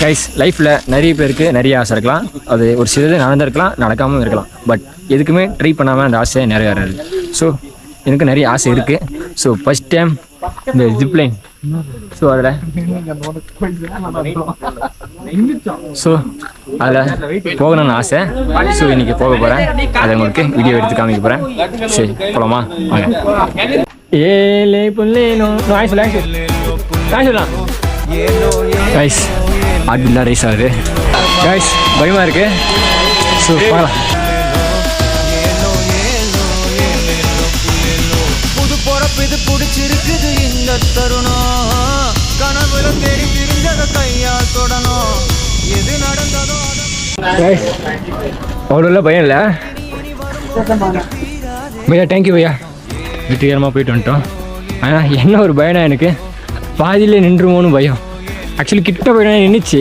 Guys லைஃப்பில் நிறைய பேருக்கு நிறைய ஆசை இருக்கலாம். அது ஒரு சிலது நடந்திருக்கலாம், நடக்காமல் இருக்கலாம். பட் எதுக்குமே ட்ரை பண்ணாமல் அந்த ஆசையை நிறைவேறாது. ஸோ எனக்கு நிறைய ஆசை இருக்குது. ஸோ ஃபஸ்ட் டைம் இந்த ஜிப்லைன், ஸோ அதில் போகணும்னு ஆசை. ஸோ இன்றைக்கி போக போகிறேன். அதை உங்களுக்கு வீடியோ எடுத்து காமிக்க போகிறேன். சரி போகலாமா? வாங்க. ஏலே புல்லேனோ சொல்லலாம் கைஸ். ஆட்பில்லாம் ரைஸ் ஆகுது கைஸ், பயமாக இருக்குது. ஸோ பார்க்கலாம். புது பொறப்பு இது பிடிச்சிருக்குது இந்த தருணம். கனவுல தேடி திரிஞ்சத கையால் தொடணும். எது நடந்ததோ கைஸ் அவ்வளோ பயம் இல்லை பையா. தேங்க்யூ பையா. வெற்றிகரமாக போயிட்டு வந்துட்டோம். ஆனால் என்ன ஒரு பயம்னா எனக்கு பாதியிலே நின்றுமோன்னு பயம். ஆக்சுவலி கிட்ட போயிட்டா நின்றுச்சு.